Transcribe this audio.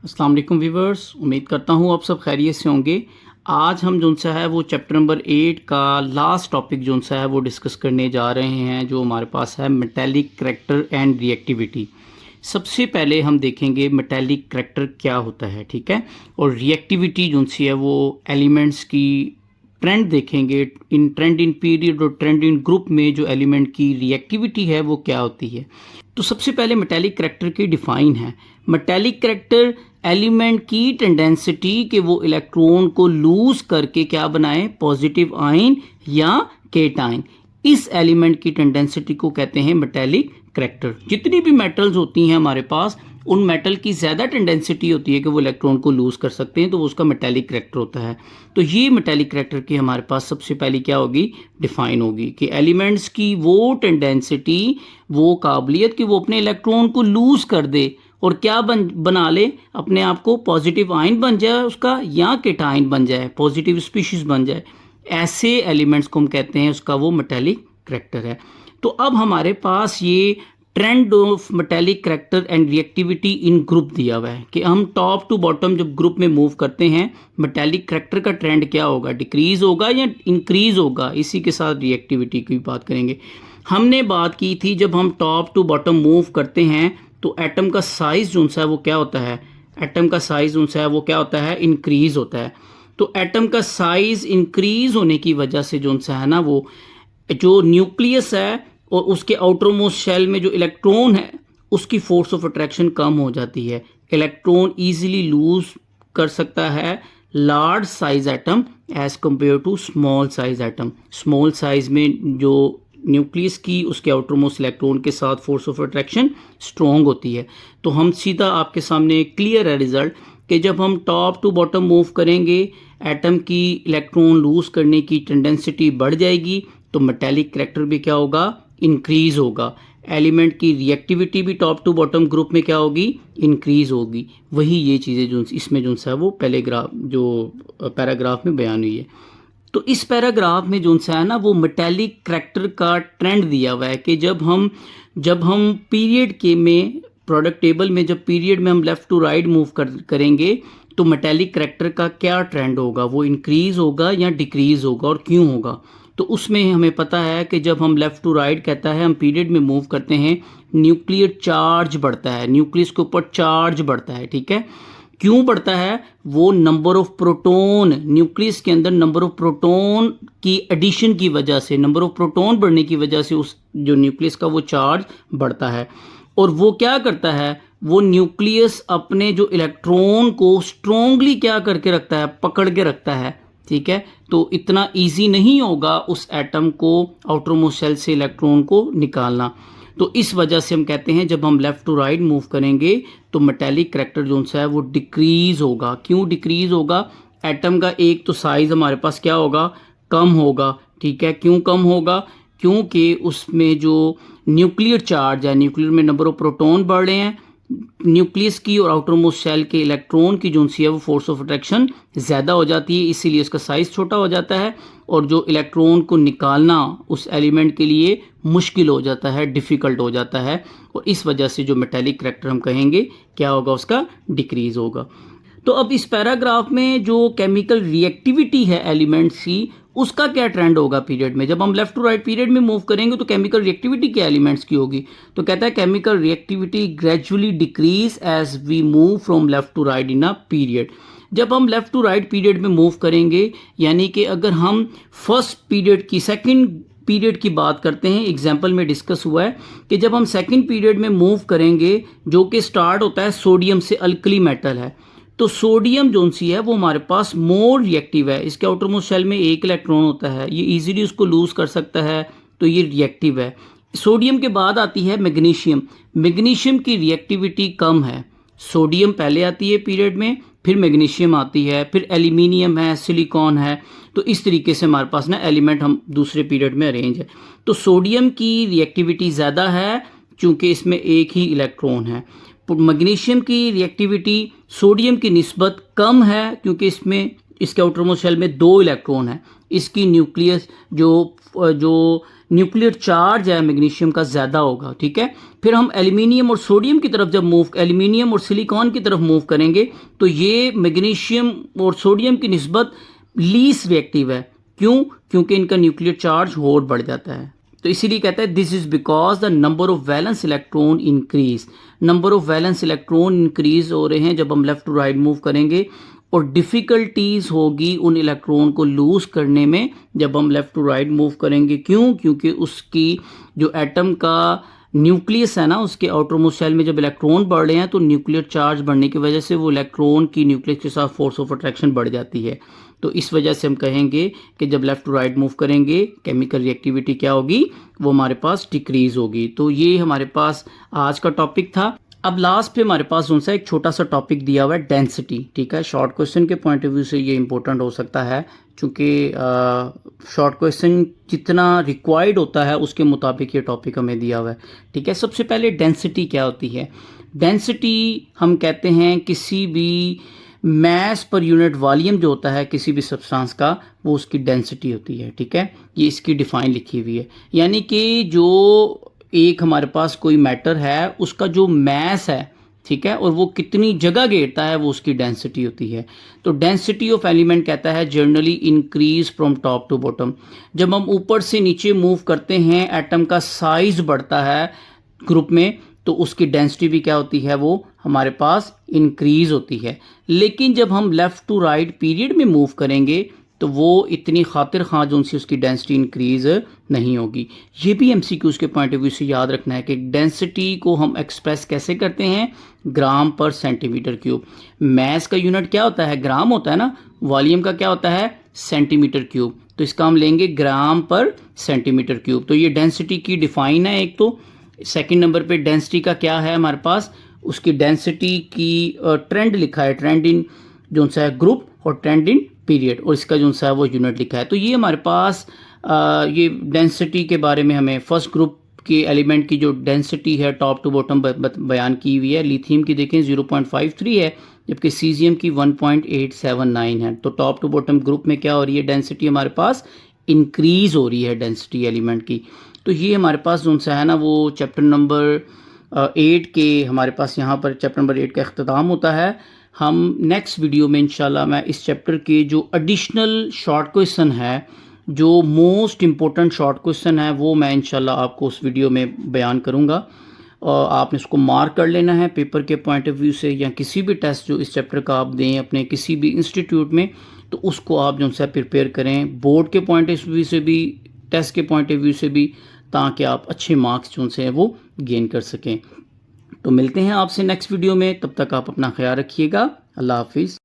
अस्सलाम वालेकुम व्यूवर्स, उम्मीद करता हूँ आप सब खैरियत से होंगे। आज हम जो सा है वो चैप्टर नंबर 8 का लास्ट टॉपिक जो सा है वो डिस्कस करने जा रहे हैं, जो हमारे पास है मेटेलिक करैक्टर एंड रिएक्टिविटी। सबसे पहले हम देखेंगे मेटेलिक करैक्टर क्या होता है, ठीक है, और रिएक्टिविटी जो सी है वो एलिमेंट्स की ट्रेंड देखेंगे। ट्रेंड इन पीरियड और ट्रेंड इन ग्रुप में जो एलिमेंट की रिएक्टिविटी है वो क्या होती है। तो सबसे पहले मेटेलिक करैक्टर की डिफाइन है। मेटेलिक करैक्टर एलिमेंट की टेंडेंसिटी कि वो इलेक्ट्रॉन को लूज करके क्या बनाए, पॉजिटिव आयन या केटाइन। इस एलिमेंट की टेंडेंसिटी को कहते हैं मेटेलिक करैक्टर। जितनी भी मेटल्स होती हैं हमारे पास, उन मेटल की ज़्यादा टेंडेंसिटी होती है कि वो इलेक्ट्रॉन को लूज कर सकते हैं, तो वो उसका मेटेलिक करैक्टर होता है। तो ये मेटेलिक करैक्टर की हमारे पास सबसे पहली क्या होगी, डिफाइन होगी कि एलिमेंट्स की वो टेंडेंसिटी, वो काबिलियत कि वो अपने इलेक्ट्रॉन को लूज कर दे और क्या बना ले, अपने आप को पॉजिटिव आयन बन जाए उसका, या केटाइन बन जाए, पॉजिटिव स्पीशीज बन जाए। ऐसे एलिमेंट्स को हम कहते हैं उसका वो मेटेलिक करैक्टर है। तो अब हमारे पास ये trend of metallic character and reactivity in group दिया हुआ है कि हम टॉप टू बॉटम जब ग्रुप में मूव करते हैं, मेटेलिक करैक्टर का ट्रेंड क्या होगा, डिक्रीज होगा या इंक्रीज होगा। इसी के साथ रिएक्टिविटी की बात करेंगे। हमने बात की थी जब हम टॉप टू बॉटम मूव करते हैं तो एटम का साइज जो सा है वो क्या होता है, एटम का साइज जो सा है वो क्या होता है, इंक्रीज होता है। तो एटम का साइज इंक्रीज होने की वजह से जो सा है ना, वो जो न्यूक्लियस है और उसके आउटर मोस्ट शेल में जो इलेक्ट्रॉन है उसकी फोर्स ऑफ अट्रैक्शन कम हो जाती है। इलेक्ट्रॉन इजीली लूज कर सकता है large size atom as compare to small size atom. Small size में जो न्यूक्लियस की उसके आउटर मोस्ट इलेक्ट्रॉन के साथ फोर्स ऑफ अट्रैक्शन स्ट्रॉन्ग होती है। तो हम सीधा आपके सामने क्लियर है रिजल्ट कि जब हम टॉप टू बॉटम मूव करेंगे, एटम की इलेक्ट्रॉन लूज करने की टेंडेंसिटी बढ़ जाएगी, तो मेटेलिक करैक्टर भी क्या होगा, इंक्रीज होगा। एलिमेंट की रिएक्टिविटी भी टॉप टू बॉटम ग्रुप में क्या होगी, इंक्रीज होगी। वही ये चीज़ें जो इसमें जो सा है वो पहले जो पैराग्राफ में बयान हुई है। तो इस पैराग्राफ में जो सा है ना वो मेटेलिक करैक्टर का ट्रेंड दिया हुआ है कि जब हम पीरियड के में प्रोडक्ट टेबल में जब पीरियड में हम लेफ़्ट टू राइट मूव करेंगे तो मेटेलिक करैक्टर का क्या ट्रेंड होगा, वो इंक्रीज होगा या डिक्रीज होगा और क्यों होगा। तो उसमें हमें पता है कि जब हम लेफ़्ट टू राइट कहता है हम पीरियड में मूव करते हैं, न्यूक्लियर चार्ज बढ़ता है, न्यूक्लियस के ऊपर चार्ज बढ़ता है, ठीक है। क्यों बढ़ता है, वो नंबर ऑफ प्रोटॉन, न्यूक्लियस के अंदर नंबर ऑफ प्रोटॉन की एडिशन की वजह से, नंबर ऑफ प्रोटॉन बढ़ने की वजह से उस जो न्यूक्लियस का वो चार्ज बढ़ता है। और वो क्या करता है, वो न्यूक्लियस अपने जो इलेक्ट्रॉन को स्ट्रोंगली क्या करके रखता है, पकड़ के रखता है, ठीक है। तो इतना इजी नहीं होगा उस एटम को आउटर मोस्ट शेल से इलेक्ट्रॉन को निकालना। तो इस वजह से हम कहते हैं जब हम लेफ़्ट टू राइट मूव करेंगे तो मेटेलिक करैक्टर जो सा है वो डिक्रीज होगा। क्यों डिक्रीज होगा, एटम का एक तो साइज हमारे पास क्या होगा, कम होगा, ठीक है। क्यों कम होगा, क्योंकि उसमें जो न्यूक्लियर चार्ज है, न्यूक्लियर में नंबर ऑफ प्रोटॉन बढ़ रहे हैं, न्यूक्लियस की और आउटर मोस्ट शेल के इलेक्ट्रॉन की जो सी है वो फोर्स ऑफ अट्रैक्शन ज़्यादा हो जाती है, इसीलिए उसका साइज़ छोटा हो जाता है और जो इलेक्ट्रॉन को निकालना उस एलिमेंट के लिए मुश्किल हो जाता है, डिफ़िकल्ट हो जाता है। और इस वजह से जो मेटेलिक करैक्टर हम कहेंगे क्या होगा, उसका डिक्रीज़ होगा। तो अब इस पैराग्राफ में जो केमिकल रिएक्टिविटी है एलिमेंट्स की, उसका क्या ट्रेंड होगा पीरियड में। जब हम लेफ़्ट टू राइट पीरियड में मूव करेंगे तो केमिकल रिएक्टिविटी क्या एलिमेंट्स की होगी। तो कहता है chemical reactivity gradually decrease as we move from left to right in a period. जब हम लेफ़्ट टू राइट पीरियड में मूव करेंगे, यानी कि अगर हम फर्स्ट पीरियड की सेकेंड पीरियड की बात करते हैं, एग्जाम्पल में डिस्कस हुआ है कि जब हम सेकेंड पीरियड में मूव करेंगे जो कि स्टार्ट होता है सोडियम से, अल्कली मेटल है, तो सोडियम जो सी है वो हमारे पास मोर रिएक्टिव है। इसके आउटर मोस्ट शेल में एक इलेक्ट्रॉन होता है, ये इजीली उसको लूज कर सकता है, तो ये रिएक्टिव है। सोडियम के बाद आती है मैग्नीशियम। मैग्नीशियम की रिएक्टिविटी कम है। सोडियम पहले आती है पीरियड में, फिर मैग्नीशियम आती है, फिर एल्यूमिनियम है, सिलिकॉन है। तो इस तरीके से हमारे पास ना एलिमेंट हम दूसरे पीरियड में अरेंज है। तो सोडियम की रिएक्टिविटी ज़्यादा है चूँकि इसमें एक ही इलेक्ट्रॉन है। मैग्नीशियम की रिएक्टिविटी सोडियम की निस्बत कम है क्योंकि इसके आउटर मोस्ट शेल में 2 इलेक्ट्रॉन है। इसकी न्यूक्लियस जो न्यूक्लियर चार्ज है मैग्नीशियम का ज़्यादा होगा, ठीक है। फिर हम एल्यूमिनियम और सोडियम की तरफ जब एल्यूमिनियम और सिलिकॉन की तरफ मूव करेंगे तो ये मैग्नीशियम और सोडियम की निस्बत लीस्ट रिएक्टिव है। क्यों? क्योंकि इनका न्यूक्लियर चार्ज और बढ़ जाता है। तो इसीलिए कहता है this is because the number of valence electron increase. Number of valence electron increase हो रहे हैं जब हम लेफ्ट टू राइट मूव करेंगे, और डिफ़िकल्टीज होगी उन इलेक्ट्रॉन को लूज करने में जब हम लेफ्ट टू राइट मूव करेंगे। क्यों? क्योंकि उसकी जो एटम का न्यूक्लियस है ना, उसके आउटरमोस्ट शेल में जब इलेक्ट्रॉन बढ़ रहे हैं तो न्यूक्लियर चार्ज बढ़ने की वजह से वो इलेक्ट्रॉन की न्यूक्लियस के साथ फोर्स ऑफ अट्रैक्शन बढ़ जाती है। तो इस वजह से हम कहेंगे कि जब लेफ्ट टू राइट मूव करेंगे केमिकल रिएक्टिविटी क्या होगी, वो हमारे पास डिक्रीज होगी। तो ये हमारे पास आज का टॉपिक था। अब लास्ट पे हमारे पास उनसे एक छोटा सा टॉपिक दिया हुआ है डेंसिटी, ठीक है। शॉर्ट क्वेश्चन के पॉइंट ऑफ व्यू से ये इंपॉर्टेंट हो सकता है, क्योंकि शॉर्ट क्वेश्चन जितना रिक्वायर्ड होता है उसके मुताबिक ये टॉपिक हमें दिया हुआ है, ठीक है। सबसे पहले डेंसिटी क्या होती है? डेंसिटी हम कहते हैं किसी भी मैस पर यूनिट वॉल्यूम जो होता है किसी भी सब्सटेंस का, वो उसकी डेंसिटी होती है, ठीक है। ये इसकी डिफाइन लिखी हुई है, यानी कि जो एक हमारे पास कोई मैटर है उसका जो मैस है, ठीक है, और वो कितनी जगह घेरता है, वो उसकी डेंसिटी होती है। तो डेंसिटी ऑफ एलिमेंट कहता है generally increase from top to bottom. जब हम ऊपर से नीचे मूव करते हैं एटम का साइज बढ़ता है ग्रुप में, तो उसकी डेंसिटी भी क्या होती है, वो हमारे पास इंक्रीज होती है। लेकिन जब हम लेफ्ट टू राइट पीरियड में मूव करेंगे तो वो इतनी खातिर खां जो सी उसकी डेंसिटी इंक्रीज नहीं होगी। ये भी एमसीक्यूज के पॉइंट ऑफ व्यू से याद रखना है कि डेंसिटी को हम एक्सप्रेस कैसे करते हैं, ग्राम पर सेंटीमीटर क्यूब। मैस का यूनिट क्या होता है, ग्राम होता है ना, वॉल्यूम का क्या होता है, सेंटीमीटर क्यूब। तो इसका हम लेंगे ग्राम पर सेंटीमीटर क्यूब। तो ये डेंसिटी की डिफाइन है एक। तो सेकेंड नंबर पे डेंसिटी का क्या है हमारे पास, उसकी डेंसिटी की ट्रेंड लिखा है, ट्रेंड इन जो सा है ग्रुप और ट्रेंड इन पीरियड, और इसका जो सा है वो यूनिट लिखा है। तो ये हमारे पास ये डेंसिटी के बारे में हमें फर्स्ट ग्रुप के एलिमेंट की जो डेंसिटी है टॉप टू बॉटम बयान की हुई है। लिथियम की देखें 0.53 है, जबकि सीजियम की 1.879 है। तो टॉप टू बॉटम ग्रुप में क्या हो रही है, डेंसिटी हमारे पास इंक्रीज हो रही है डेंसिटी एलिमेंट की। तो ये हमारे पास जो सा है ना वो चैप्टर नंबर 8 के हमारे पास यहाँ पर चैप्टर नंबर 8 का अख्ताम होता है। हम नेक्स्ट वीडियो में इंशाल्लाह मैं इस चैप्टर के जो एडिशनल शॉर्ट क्वेश्चन है, जो मोस्ट इम्पोर्टेंट शॉर्ट क्वेश्चन है, वो मैं इंशाल्लाह आपको उस वीडियो में बयान करूँगा। और आपने इसको मार्क कर लेना है पेपर के पॉइंट ऑफ व्यू से, या किसी भी टेस्ट जो इस चैप्टर का आप दें अपने किसी भी इंस्टीट्यूट में, तो उसको आप जो है प्रिपेयर करें बोर्ड के पॉइंट ऑफ व्यू से भी, टेस्ट के पॉइंट ऑफ व्यू से भी, ताकि आप अच्छे मार्क्स जो हैं वो गेन कर सकें। तो मिलते हैं आपसे नेक्स्ट वीडियो में, तब तक आप अपना ख्याल रखिएगा। अल्लाह हाफिज़।